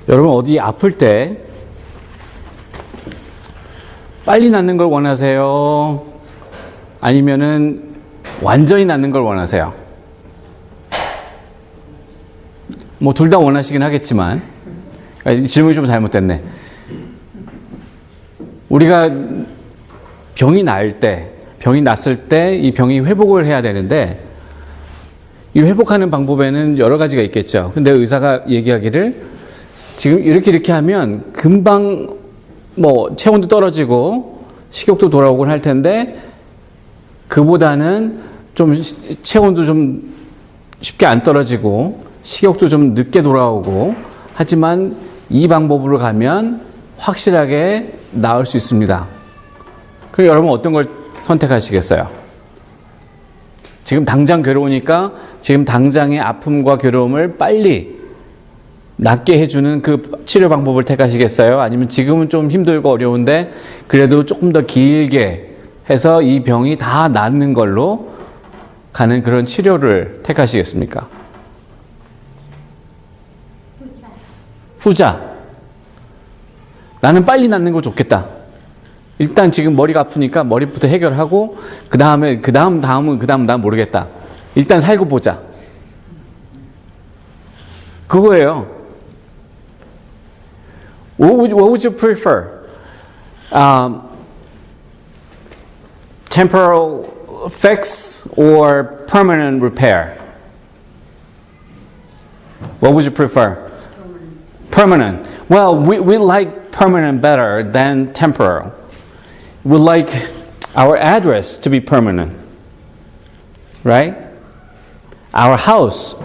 여러분 어디 아플 때 빨리 낫는 걸 원하세요? 아니면은 완전히 낫는 걸 원하세요? 뭐 둘 다 원하시긴 하겠지만 질문이 좀 잘못됐네. 우리가 병이 났을 때 이 병이 회복을 해야 되는데 이 회복하는 방법에는 여러 가지가 있겠죠. 근데 의사가 얘기하기를 지금 이렇게 하면 금방 뭐 체온도 떨어지고 식욕도 돌아오곤 할 텐데 그보다는 좀 체온도 좀 쉽게 안 떨어지고 식욕도 좀 늦게 돌아오고 하지만 이 방법으로 가면 확실하게 나을 수 있습니다. 그럼 여러분 어떤 걸 선택하시겠어요? 지금 당장 괴로우니까 지금 당장의 아픔과 괴로움을 빨리 낫게 해주는 그 치료 방법을 택하시겠어요? 아니면 지금은 좀 힘들고 어려운데 그래도 조금 더 길게 해서 이 병이 다 낫는 걸로 가는 그런 치료를 택하시겠습니까? 후자. 나는 빨리 낫는 거 좋겠다. 일단 지금 머리가 아프니까 머리부터 해결하고 그 다음은 난 모르겠다. 일단 살고 보자. 그거예요. What would you prefer? Temporal fix or permanent repair? What would you prefer? Permanent. Well, we like permanent better than temporal. We like our address to be permanent. Right? Our house,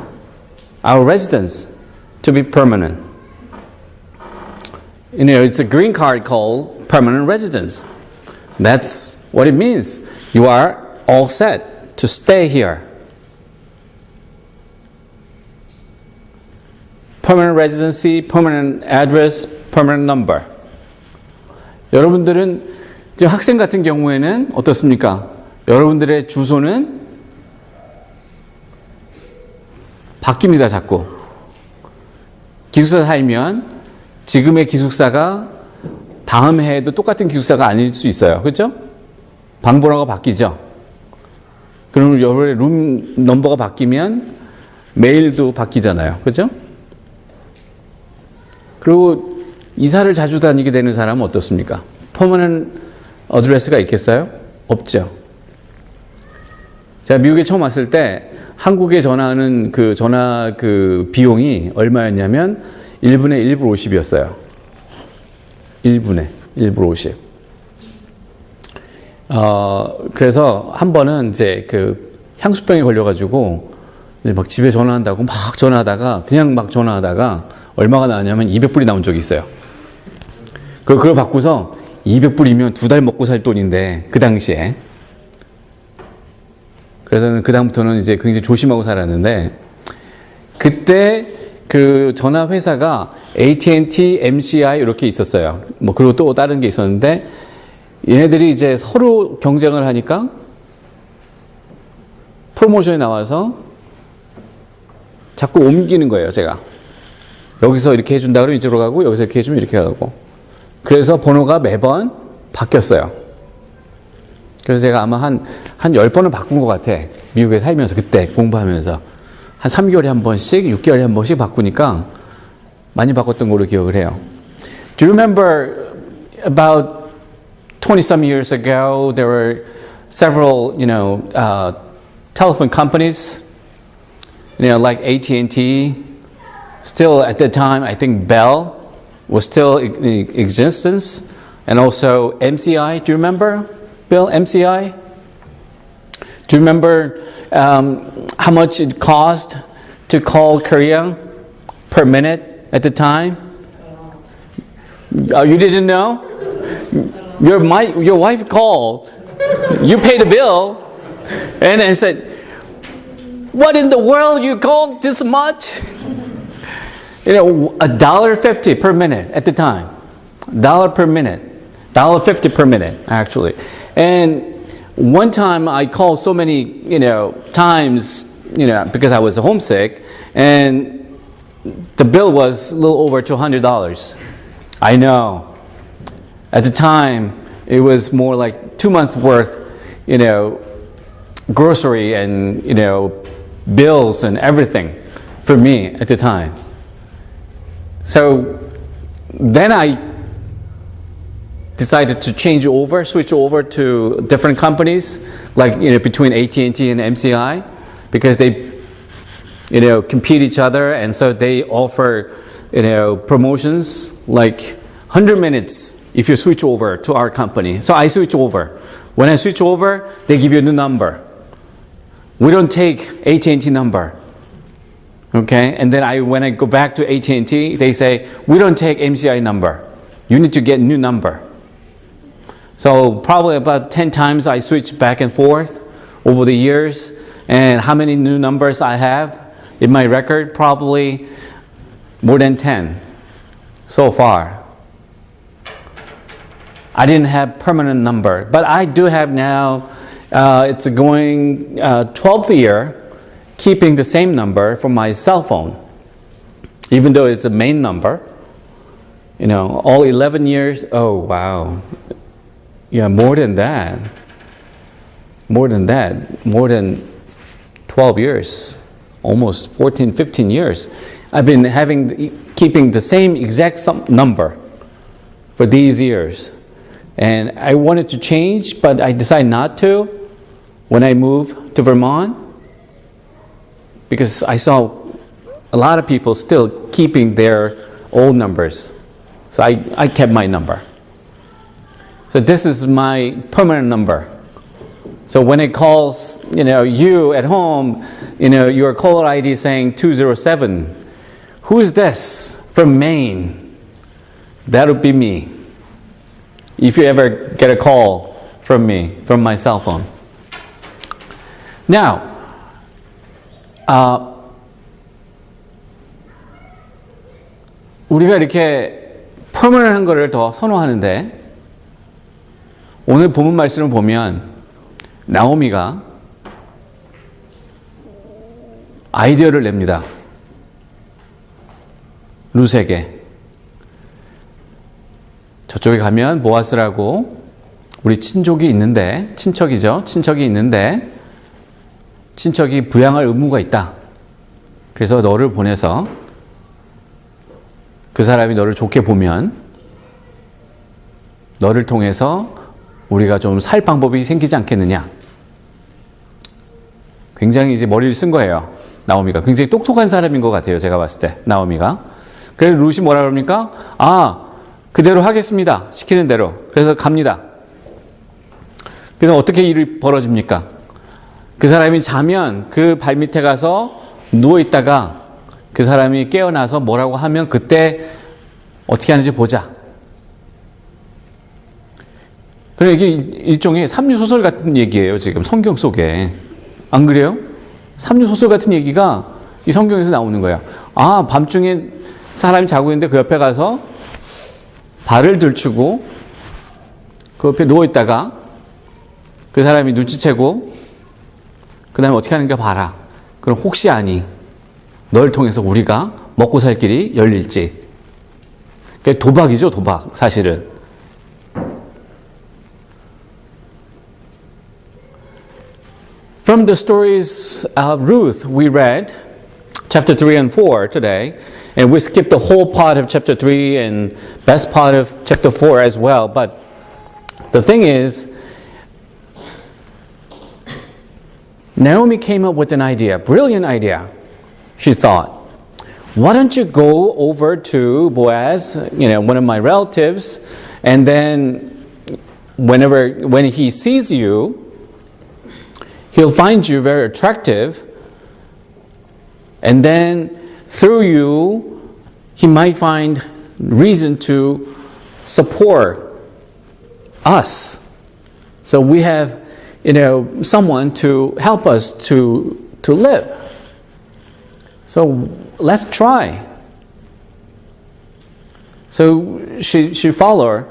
our residence to be permanent. You know, it's a green card called permanent residence. That's what it means. You are all set to stay here. Permanent residency, permanent address, permanent number. 여러분들은 지금 학생 같은 경우에는 어떻습니까? 여러분들의 주소는 바뀝니다, 자꾸. 기숙사 살면 지금의 기숙사가 다음 해에도 똑같은 기숙사가 아닐 수 있어요. 그렇죠? 방 번호가 바뀌죠? 그러면 여러분의 룸 넘버가 바뀌면 메일도 바뀌잖아요. 그렇죠? 그리고 이사를 자주 다니게 되는 사람은 어떻습니까? 퍼머넌트 어드레스가 있겠어요? 없죠. 제가 미국에 처음 왔을 때 한국에 전화하는 그 전화 그 비용이 얼마였냐면 1분에 1불 50이었어요. 1분에 1불 50. 그래서 한 번은 이제 그 향수병에 걸려가지고 이제 막 집에 전화한다고 막 전화하다가 그냥 막 전화하다가 얼마가 나왔냐면 200불이 나온 적이 있어요. 그걸 받고서 200불이면 2달 먹고 살 돈인데 그 당시에. 그래서 그 다음부터는 이제 굉장히 조심하고 살았는데 그때 그 전화 회사가 AT&T, MCI 이렇게 있었어요. 뭐 그리고 또 다른 게 있었는데 얘네들이 이제 서로 경쟁을 하니까 프로모션이 나와서 자꾸 옮기는 거예요, 제가. 여기서 이렇게 해준다 그러면 이쪽으로 가고 여기서 이렇게 해주면 이렇게 가고. 그래서 번호가 매번 바뀌었어요. 그래서 제가 아마 한 10번을 바꾼 것 같아. 미국에 살면서 그때 공부하면서. 한 3개월에 한 번씩, 6개월에 한 번씩 바꾸니까 많이 바꿨던 걸로 기억을 해요. Do you remember about 20-some years ago there were several, telephone companies, like AT&T. Still at that time, I think Bell was still in existence, and also MCI. Do you remember, Bill? MCI. Do you remember how much it cost to call Korea per minute at the time? You didn't know? Your wife called. You paid the bill, and said, "What in the world? You called this much?" $1.50 per minute at the time. $1 per minute. $1.50 per minute, actually. And one time I called so many, times, because I was homesick, and the bill was a little over $200. I know. At the time, it was more like 2 months worth, grocery and, bills and everything for me at the time. So then I decided to switch over to different companies, like, between AT&T and MCI, because they, compete each other, and so they offer, promotions like 100 minutes if you switch over to our company. So I switch over. When I switch over, they give you a new number. We don't take AT&T number. Okay? And then when I go back to AT&T, they say, we don't take MCI number. You need to get a new number. So probably about 10 times I switch back and forth over the years. And how many new numbers I have in my record? Probably more than 10 so far. I didn't have permanent number, but I do have now, it's going 12th year, keeping the same number for my cell phone, even though it's a main number. All 11 years, oh wow. Yeah, more than 12 years, almost 14, 15 years. I've been keeping the same exact number for these years. And I wanted to change, but I decided not to when I moved to Vermont, because I saw a lot of people still keeping their old numbers. So I kept my number. So this is my permanent number. So when it calls, you at home, your caller ID saying 207, who is this from Maine? That would be me. If you ever get a call from me, from my cell phone. Now, 우리가 이렇게 퍼머넌한 거를 더 선호하는데, 오늘 본문 말씀을 보면 나오미가 아이디어를 냅니다. 룻에게. 저쪽에 가면 보아스라고 우리 친족이 있는데, 친척이 있는데 친척이 부양할 의무가 있다. 그래서 너를 보내서 그 사람이 너를 좋게 보면 너를 통해서 우리가 좀 살 방법이 생기지 않겠느냐. 굉장히 이제 머리를 쓴 거예요. 나오미가. 굉장히 똑똑한 사람인 것 같아요. 제가 봤을 때. 나오미가. 그래서 룻이 뭐라 그럽니까? 그대로 하겠습니다. 시키는 대로. 그래서 갑니다. 그래서 어떻게 일이 벌어집니까? 그 사람이 자면 그 발밑에 가서 누워있다가 그 사람이 깨어나서 뭐라고 하면 그때 어떻게 하는지 보자. 그래, 이게 일종의 삼류소설 같은 얘기예요, 지금 성경 속에. 안 그래요? 삼류소설 같은 얘기가 이 성경에서 나오는 거예요. 밤중에 사람이 자고 있는데 그 옆에 가서 발을 들추고 그 옆에 누워있다가 그 사람이 눈치채고 그 다음에 어떻게 하는가 봐라. 그럼 혹시 아니 널 통해서 우리가 먹고 살 길이 열릴지. 도박이죠, 도박. 사실은. From the stories of Ruth we read, chapter 3 and 4 today, and we skipped the whole part of chapter 3 and best part of chapter 4 as well. But the thing is, Naomi came up with an idea, brilliant idea. She thought, why don't you go over to Boaz, one of my relatives, and then when he sees you, he'll find you very attractive, and then through you, he might find reason to support us. So we have, someone to help us to live. So let's try. So she followed,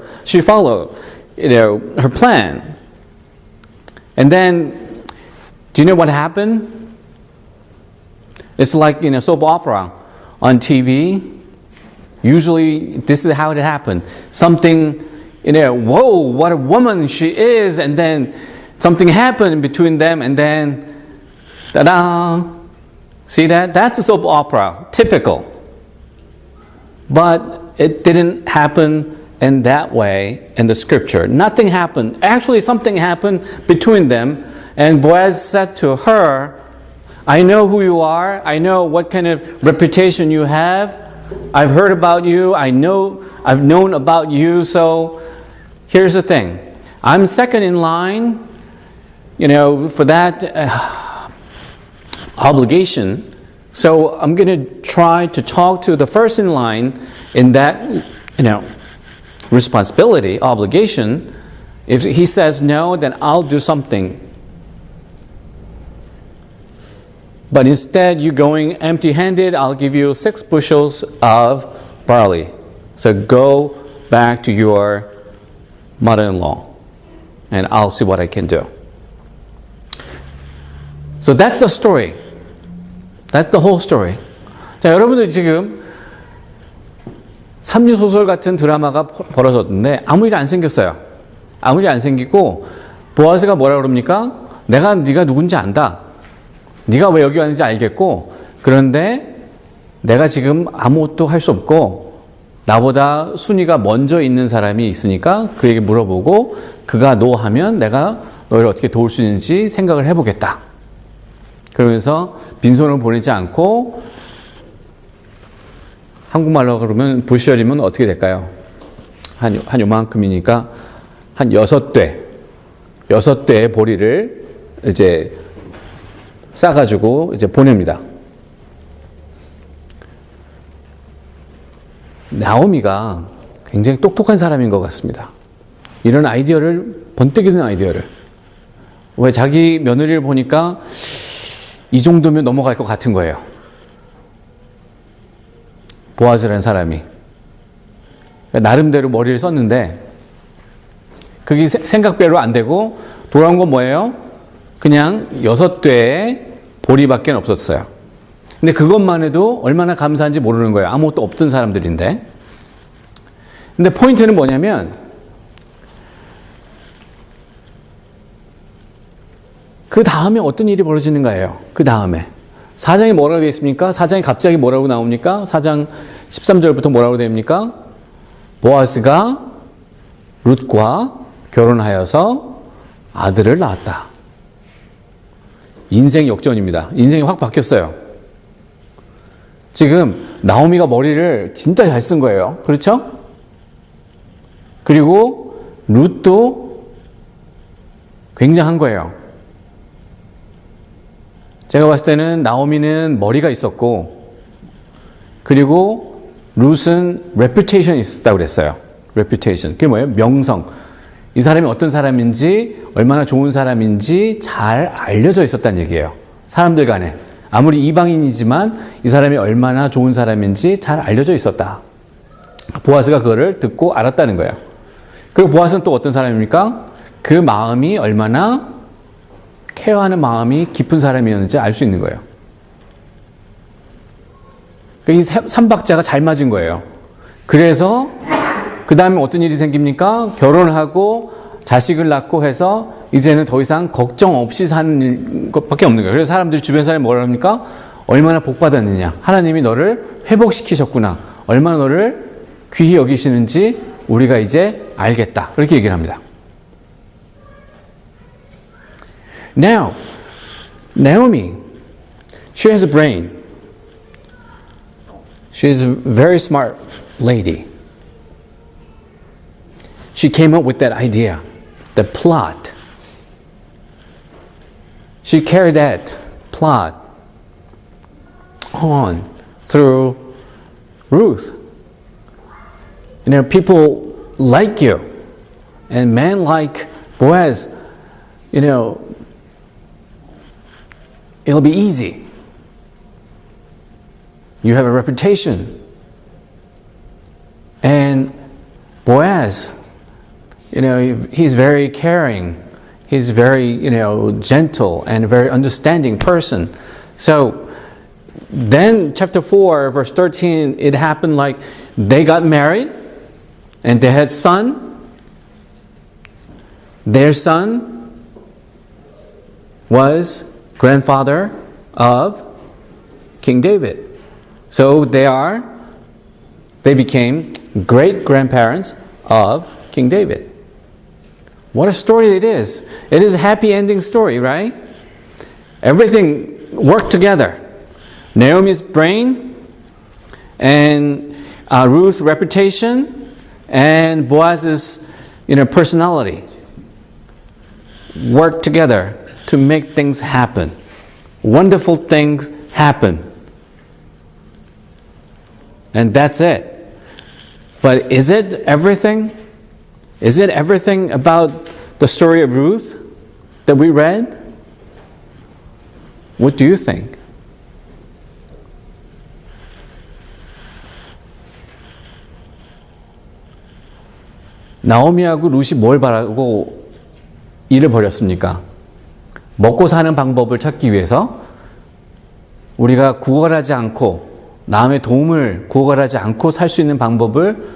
her plan. And then, do you know what happened? It's like soap opera. on TV, usually this is how it happened. Something, whoa, what a woman she is, and then something happened between them, and then, ta-da! See that? That's a soap opera, typical. But it didn't happen in that way in the scripture. Nothing happened. Actually, something happened between them, and Boaz said to her, I know who you are. I know what kind of reputation you have. I've heard about you. I've known about you. So here's the thing. I'm second in line, for that obligation. So I'm going to try to talk to the first in line in that, responsibility, obligation. If he says no, then I'll do something. But instead, you going empty-handed, I'll give you 6 bushels of barley. So go back to your mother-in-law, and I'll see what I can do. So that's the story. That's the whole story. 자, 여러분들 지금 삼류소설 같은 드라마가 벌어졌는데 아무 일 안 생겼어요. 아무 일 안 생기고 보아스가 뭐라 그럽니까? 네가 누군지 안다. 네가 왜 여기 왔는지 알겠고, 그런데 내가 지금 아무것도 할 수 없고 나보다 순위가 먼저 있는 사람이 있으니까 그에게 물어보고 그가 노하면 내가 너를 어떻게 도울 수 있는지 생각을 해보겠다. 그러면서 빈손을 보내지 않고, 한국말로 그러면 부시얼이면 어떻게 될까요? 한 요만큼이니까 한 6대의 보리를 이제 싸가지고 이제 보냅니다. 나오미가 굉장히 똑똑한 사람인 것 같습니다. 이런 아이디어를, 번뜩 있는 아이디어를. 왜 자기 며느리를 보니까 이 정도면 넘어갈 것 같은 거예요. 보아즈라는 사람이. 나름대로 머리를 썼는데 그게 생각대로 안 되고 돌아온 건 뭐예요? 그냥 6대의 보리밖에 없었어요. 근데 그것만 해도 얼마나 감사한지 모르는 거예요. 아무것도 없던 사람들인데. 근데 포인트는 뭐냐면 그 다음에 어떤 일이 벌어지는가예요. 그 다음에 4장이 뭐라고 되어 있습니까? 4장이 갑자기 뭐라고 나옵니까? 4장 13절부터 뭐라고 됩니까? 보아스가 룻과 결혼하여서 아들을 낳았다. 인생 역전입니다. 인생이 확 바뀌었어요. 지금 나오미가 머리를 진짜 잘 쓴 거예요. 그렇죠? 그리고 룻도 굉장한 거예요. 제가 봤을 때는 나오미는 머리가 있었고, 그리고 룻은 reputation이 있었다고 그랬어요. reputation. 그게 뭐예요? 명성. 이 사람이 어떤 사람인지, 얼마나 좋은 사람인지 잘 알려져 있었다는 얘기예요. 사람들 간에. 아무리 이방인이지만 이 사람이 얼마나 좋은 사람인지 잘 알려져 있었다. 보아스가 그거를 듣고 알았다는 거예요. 그리고 보아스는 또 어떤 사람입니까? 그 마음이 얼마나 케어하는 마음이 깊은 사람이었는지 알 수 있는 거예요. 이 삼박자가 잘 맞은 거예요. 그래서 그 다음에 어떤 일이 생깁니까? 결혼하고 자식을 낳고 해서 이제는 더 이상 걱정 없이 사는 것밖에 없는 거예요. 그래서 사람들이, 주변 사람이 뭐라 합니까? 얼마나 복받았느냐. 하나님이 너를 회복시키셨구나. 얼마나 너를 귀히 여기시는지 우리가 이제 알겠다. 그렇게 얘기를 합니다. Now, Naomi, she has a brain. She is a very smart lady. She came up with that idea, the plot. She carried that plot on through Ruth. People like you, and men like Boaz, it'll be easy. You have a reputation. And Boaz, he's very caring. He's very, gentle and a very understanding person. So then chapter 4, verse 13, it happened like they got married and they had son. Their son was grandfather of King David. So they became great grandparents of King David. What a story it is. It is a happy ending story, right? Everything worked together. Naomi's brain and Ruth's reputation and Boaz's personality worked together to make things happen. Wonderful things happen. And that's it. But is it everything? Is it everything about the story of Ruth that we read? What do you think? 나오미하고 룻이 뭘 바라고 일을 벌였습니까? 먹고 사는 방법을 찾기 위해서 우리가 구걸하지 않고 남의 도움을 구걸하지 않고 살 수 있는 방법을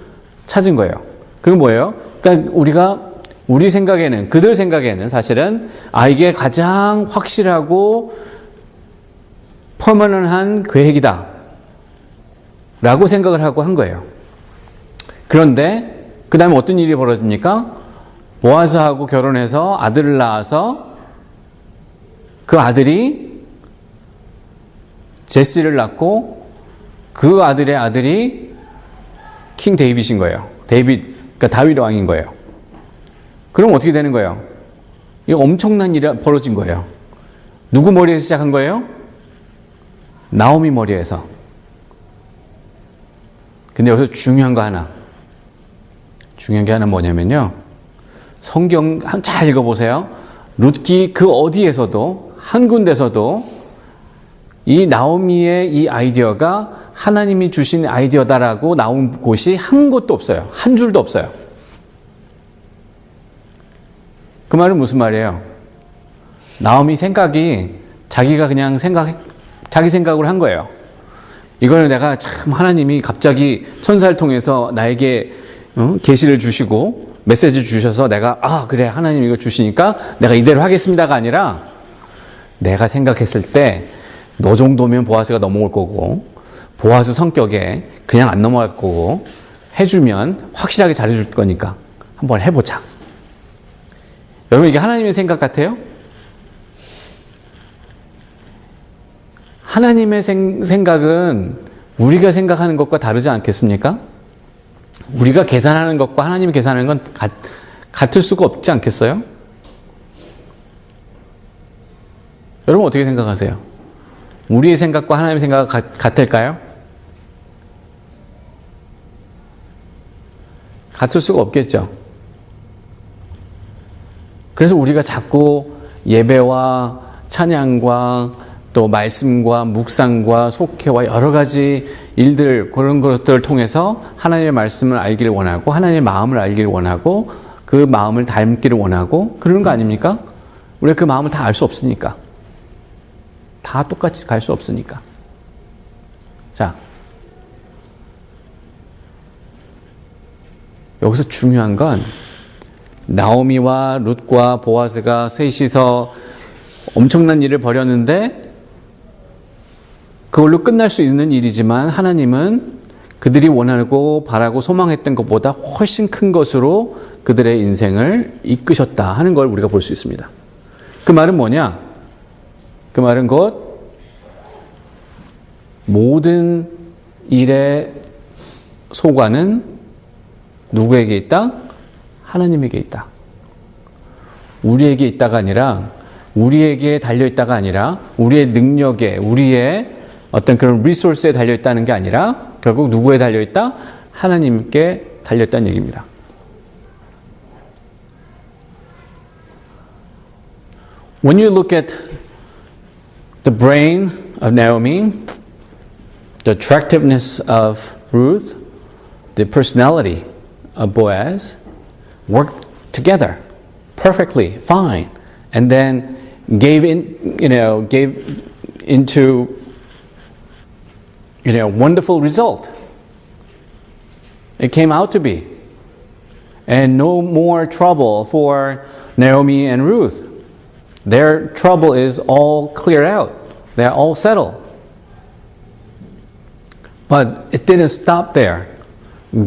찾은 거예요. 그게 뭐예요? 그러니까 우리 생각에는, 그들 생각에는 사실은 이게 가장 확실하고 퍼머넌한 계획이다 라고 생각을 하고 한 거예요. 그런데 그 다음에 어떤 일이 벌어집니까? 보아스하고 결혼해서 아들을 낳아서 그 아들이 제시를 낳고 그 아들의 아들이 킹 데이빗인 거예요. 그러니까 다윗 왕인 거예요. 그럼 어떻게 되는 거예요? 이거 엄청난 일이 벌어진 거예요. 누구 머리에서 시작한 거예요? 나오미 머리에서. 근데 여기서 중요한 게 하나 뭐냐면요. 성경 잘 읽어보세요. 룻기 그 어디에서도 한 군데서도 이 나오미의 이 아이디어가 하나님이 주신 아이디어다라고 나온 곳이 한 곳도 없어요. 한 줄도 없어요. 그 말은 무슨 말이에요? 나오미 생각이 자기가 그냥 자기 생각으로 한 거예요. 이거는 내가 참 하나님이 갑자기 천사를 통해서 나에게 계시를 주시고 메시지를 주셔서 내가 그래 하나님 이거 주시니까 내가 이대로 하겠습니다가 아니라 내가 생각했을 때 너 정도면 보아스가 넘어올 거고 보아스 성격에 그냥 안 넘어갈 거고 해주면 확실하게 잘해줄 거니까 한번 해보자. 여러분 이게 하나님의 생각 같아요? 하나님의 생각은 우리가 생각하는 것과 다르지 않겠습니까? 우리가 계산하는 것과 하나님이 계산하는 건 같을 수가 없지 않겠어요? 여러분 어떻게 생각하세요? 우리의 생각과 하나님의 생각은 같을까요? 같을 수가 없겠죠. 그래서 우리가 자꾸 예배와 찬양과 또 말씀과 묵상과 속회와 여러 가지 일들 그런 것들을 통해서 하나님의 말씀을 알기를 원하고 하나님의 마음을 알기를 원하고 그 마음을 닮기를 원하고 그러는 거 아닙니까? 우리가 그 마음을 다 알 수 없으니까. 다 똑같이 갈 수 없으니까. 자, 여기서 중요한 건 나오미와 룻과 보아스가 셋이서 엄청난 일을 벌였는데 그걸로 끝날 수 있는 일이지만 하나님은 그들이 원하고 바라고 소망했던 것보다 훨씬 큰 것으로 그들의 인생을 이끄셨다 하는 걸 우리가 볼 수 있습니다. 그 말은 뭐냐? 그 말은 곧 모든 일의 소관은 누구에게 있다? 하나님에게 있다. 우리에게 있다가 아니라 우리에게 달려있다가 아니라 우리의 능력에 우리의 어떤 그런 리소스에 달려있다는 게 아니라 결국 누구에 달려있다? 하나님께 달려있다는 얘기입니다. When you look at the brain of Naomi, the attractiveness of Ruth, the personality of Boaz worked together perfectly, fine, and then gave into wonderful result. It came out to be. And no more trouble for Naomi and Ruth. Their trouble is all cleared out. They're all settled. But it didn't stop there.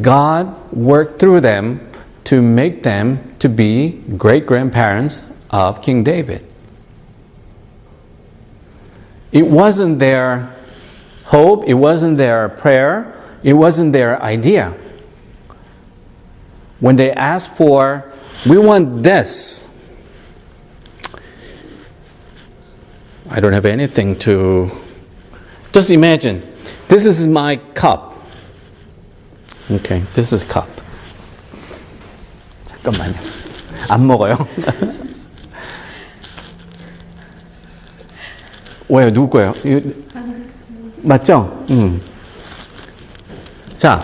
God worked through them to make them to be great-grandparents of King David. It wasn't their hope, it wasn't their prayer, it wasn't their idea. When they asked for, we want this. I don't have anything to... Just imagine, this is my cup. Okay, this is cup. 잠깐만요. 안 먹어요. 왜요? 누구 거예요? 맞죠? 자,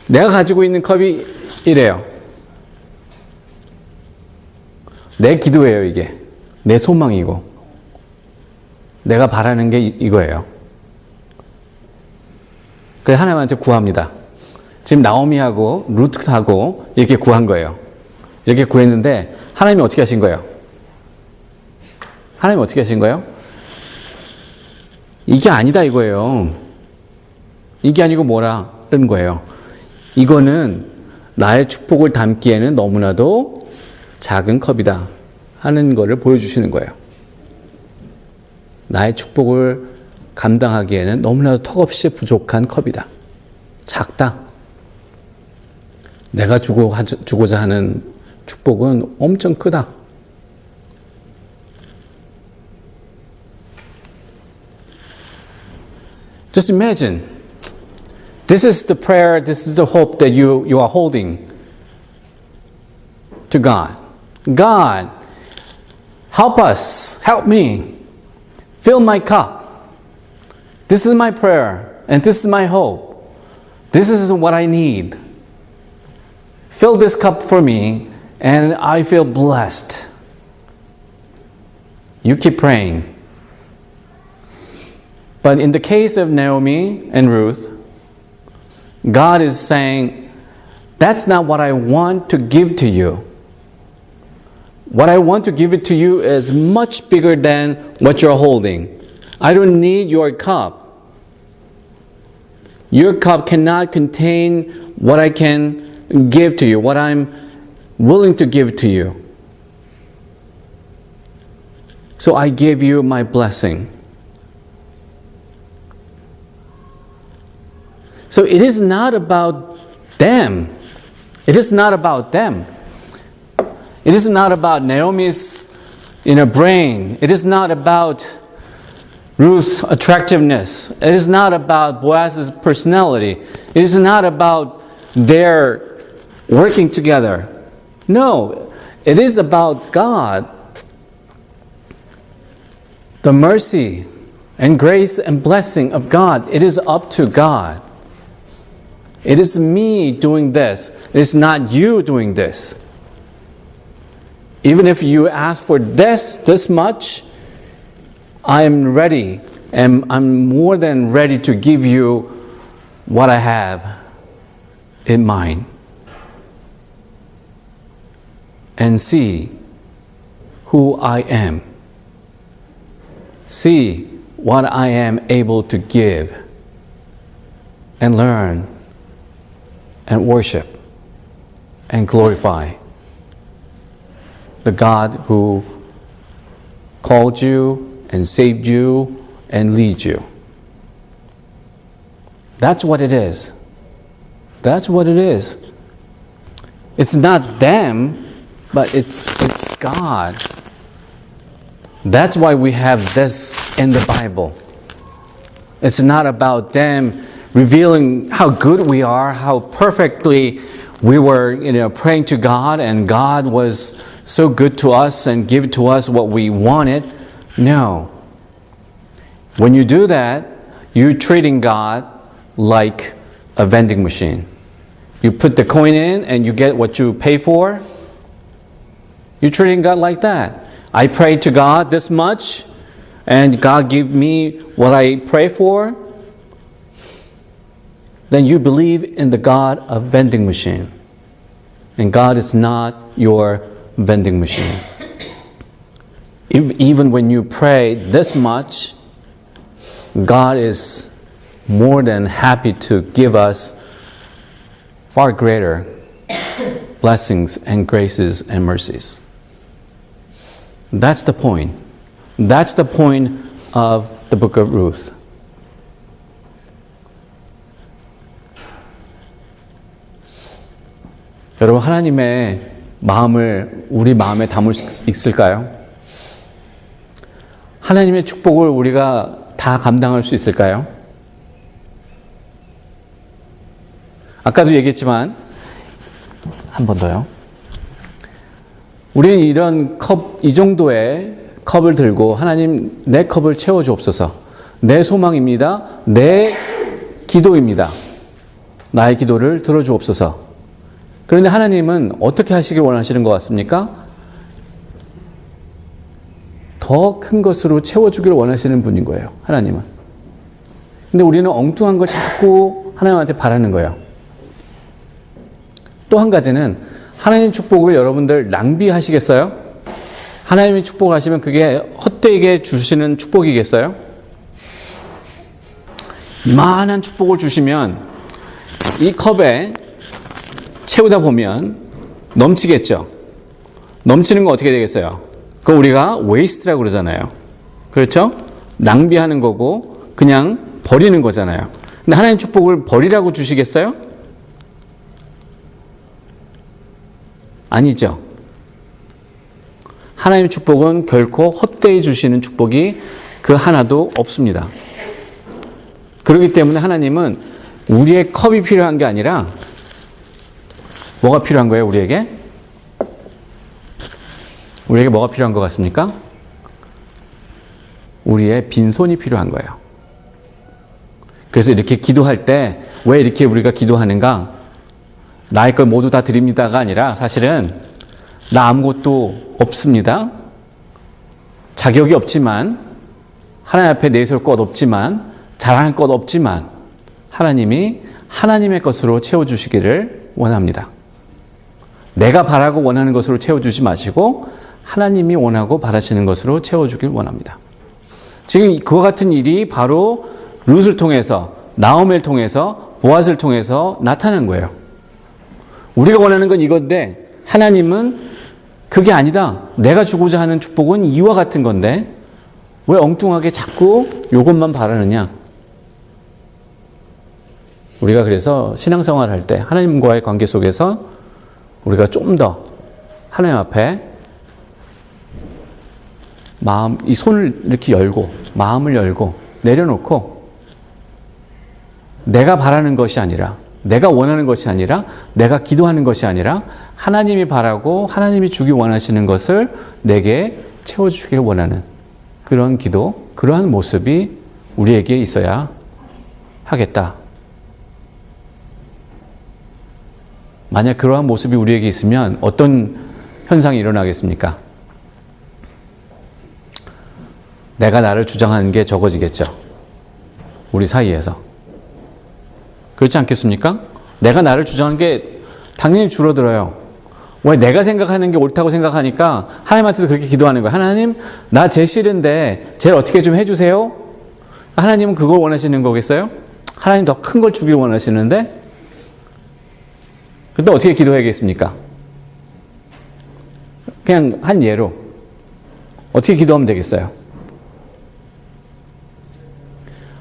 내가 가지고 있는 컵이 이래요. 내 기도예요, 이게. 내 소망이고. 내가 바라는 게 이거예요. 그래서 하나님한테 구합니다. 지금 나오미하고 루트하고 이렇게 구한 거예요. 이렇게 구했는데 하나님이 어떻게 하신 거예요? 하나님이 어떻게 하신 거예요? 이게 아니다 이거예요. 이게 아니고 뭐라는 거예요. 이거는 나의 축복을 담기에는 너무나도 작은 컵이다 하는 거를 보여주시는 거예요. 나의 축복을 감당하기에는 너무나도 턱없이 부족한 컵이다. 작다. 내가 주고자 하는 축복은 엄청 크다. Just imagine. This is the prayer, this is the hope that you are holding to God. God, help us, help me, fill my cup. This is my prayer, and this is my hope. This is what I need. Fill this cup for me, and I feel blessed. You keep praying. But in the case of Naomi and Ruth, God is saying, that's not what I want to give to you. What I want to give it to you is much bigger than what you're holding. I don't need your cup. Your cup cannot contain what I can give to you, what I'm willing to give to you. So I give you my blessing. So it is not about them. It is not about them. It is not about Naomi's brain. It is not about Ruth's attractiveness. It is not about Boaz's personality. It is not about their working together. No, it is about God. The mercy and grace and blessing of God. It is up to God. It is me doing this. It is not you doing this. Even if you ask for this much, I am ready, and I'm more than ready to give you what I have in mind. And see who I am. See what I am able to give and learn and worship and glorify the God who called you and saved you and leads you. That's what it is. That's what it is. It's not them, but it's God. That's why we have this in the Bible. It's not about them revealing how good we are, how perfectly we were, praying to God, and God was so good to us and give to us what we wanted. No. When you do that, you're treating God like a vending machine. You put the coin in and you get what you pay for. You're treating God like that. I pray to God this much, and God give me what I pray for. then you believe in the God of vending machine. And God is not your vending machine. Even when you pray this much, God is more than happy to give us far greater blessings and graces and mercies. That's the point. That's the point of the book of Ruth. 여러분, 하나님의 마음을 우리 마음에 담을 수 있을까요? 하나님의 축복을 우리가 다 감당할 수 있을까요? 아까도 얘기했지만 한 번 더요. 우리는 이런 컵, 이 정도의 컵을 들고 하나님 내 컵을 채워주옵소서. 내 소망입니다. 내 기도입니다. 나의 기도를 들어주옵소서. 그런데 하나님은 어떻게 하시길 원하시는 것 같습니까? 더 큰 것으로 채워주기를 원하시는 분인 거예요. 하나님은. 근데 우리는 엉뚱한 걸 자꾸 하나님한테 바라는 거예요. 또 한 가지는 하나님 축복을 여러분들 낭비하시겠어요? 하나님이 축복을 하시면 그게 헛되게 주시는 축복이겠어요? 이만한 축복을 주시면 이 컵에 채우다 보면 넘치겠죠? 넘치는 건 어떻게 되겠어요? 그거 우리가 웨이스트라고 그러잖아요. 그렇죠? 낭비하는 거고 그냥 버리는 거잖아요. 근데 하나님 축복을 버리라고 주시겠어요? 아니죠. 하나님의 축복은 결코 헛되이 주시는 축복이 그 하나도 없습니다. 그렇기 때문에 하나님은 우리의 컵이 필요한 게 아니라 뭐가 필요한 거예요, 우리에게? 우리에게 뭐가 필요한 것 같습니까? 우리의 빈손이 필요한 거예요. 그래서 이렇게 기도할 때 왜 이렇게 우리가 기도하는가? 나의 걸 모두 다 드립니다가 아니라 사실은 나 아무것도 없습니다. 자격이 없지만 하나님 앞에 내세울 것 없지만 자랑할 것 없지만 하나님이 하나님의 것으로 채워주시기를 원합니다. 내가 바라고 원하는 것으로 채워주지 마시고 하나님이 원하고 바라시는 것으로 채워주길 원합니다. 지금 그와 같은 일이 바로 룻을 통해서 나오미를 통해서 보아스를 통해서 나타난 거예요. 우리가 원하는 건 이건데 하나님은 그게 아니다. 내가 주고자 하는 축복은 이와 같은 건데 왜 엉뚱하게 자꾸 이것만 바라느냐. 우리가 그래서 신앙생활 할 때 하나님과의 관계 속에서 우리가 좀 더 하나님 앞에 이 손을 이렇게 열고 마음을 열고 내려놓고 내가 바라는 것이 아니라 내가 원하는 것이 아니라 내가 기도하는 것이 아니라 하나님이 바라고 하나님이 주기 원하시는 것을 내게 채워주기를 원하는 그런 기도, 그러한 모습이 우리에게 있어야 하겠다. 만약 그러한 모습이 우리에게 있으면 어떤 현상이 일어나겠습니까? 내가 나를 주장하는 게 적어지겠죠. 우리 사이에서. 그렇지 않겠습니까? 내가 나를 주장하는 게 당연히 줄어들어요. 왜? 내가 생각하는 게 옳다고 생각하니까 하나님한테도 그렇게 기도하는 거예요. 하나님, 나 제일 싫은데 제일 어떻게 좀 해주세요? 하나님은 그걸 원하시는 거겠어요? 하나님 더 큰 걸 주길 원하시는데 그때 어떻게 기도해야겠습니까? 그냥 한 예로 어떻게 기도하면 되겠어요?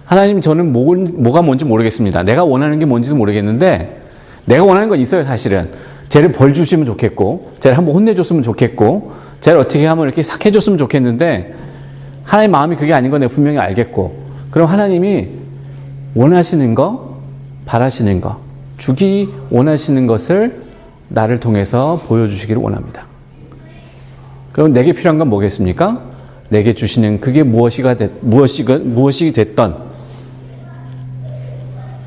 하나님, 저는 뭐가 뭔지 모르겠습니다. 내가 원하는 게 뭔지도 모르겠는데 내가 원하는 건 있어요, 사실은. 쟤를 벌 주시면 좋겠고 쟤를 한번 혼내줬으면 좋겠고 쟤를 어떻게 하면 이렇게 싹 해줬으면 좋겠는데 하나님 마음이 그게 아닌 건 내가 분명히 알겠고 그럼 하나님이 원하시는 거, 바라시는 거, 주기 원하시는 것을 나를 통해서 보여주시기를 원합니다. 그럼 내게 필요한 건 뭐겠습니까? 내게 주시는 그게 무엇이 됐던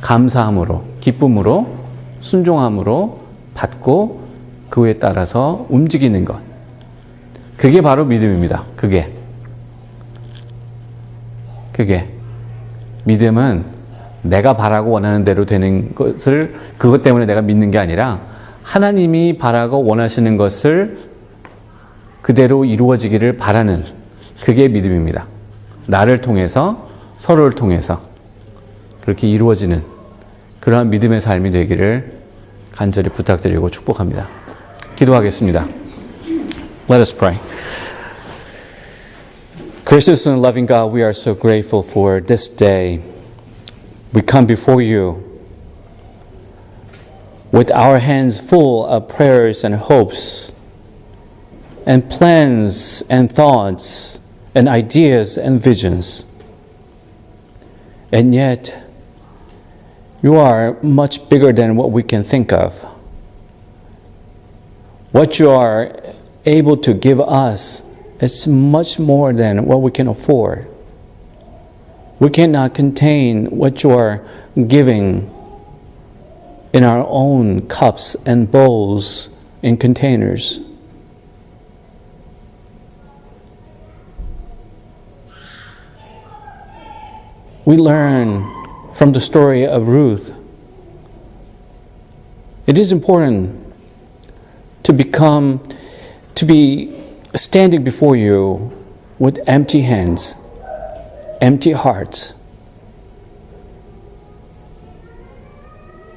감사함으로, 기쁨으로, 순종함으로 받고 그에 따라서 움직이는 것. 그게 바로 믿음입니다. 그게. 믿음은 내가 바라고 원하는 대로 되는 것을 그것 때문에 내가 믿는 게 아니라 하나님이 바라고 원하시는 것을 그대로 이루어지기를 바라는 그게 믿음입니다. 나를 통해서 서로를 통해서 그렇게 이루어지는 그러한 믿음의 삶이 되기를 간절히 부탁드리고 축복합니다. 기도하겠습니다. Let us pray. Gracious and loving God, we are so grateful for this day. We come before you with our hands full of prayers and hopes and plans and thoughts and ideas and visions. And yet, you are much bigger than what we can think of. What you are able to give us is much more than what we can afford. We cannot contain what you are giving in our own cups and bowls and containers. We learn from the story of Ruth. It is important to be standing before you with empty hands, empty hearts,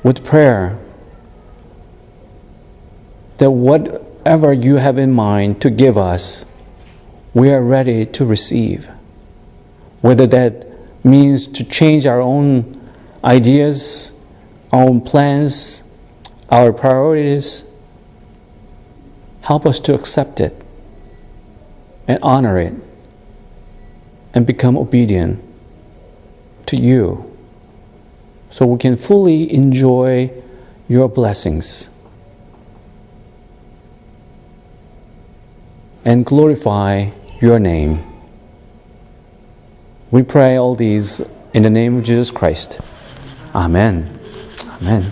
with prayer that whatever you have in mind to give us, we are ready to receive. Whether that means to change our own ideas, our own plans, our priorities, help us to accept it and honor it and become obedient to you so we can fully enjoy your blessings and glorify your name. We pray all these in the name of Jesus Christ. Amen. Amen.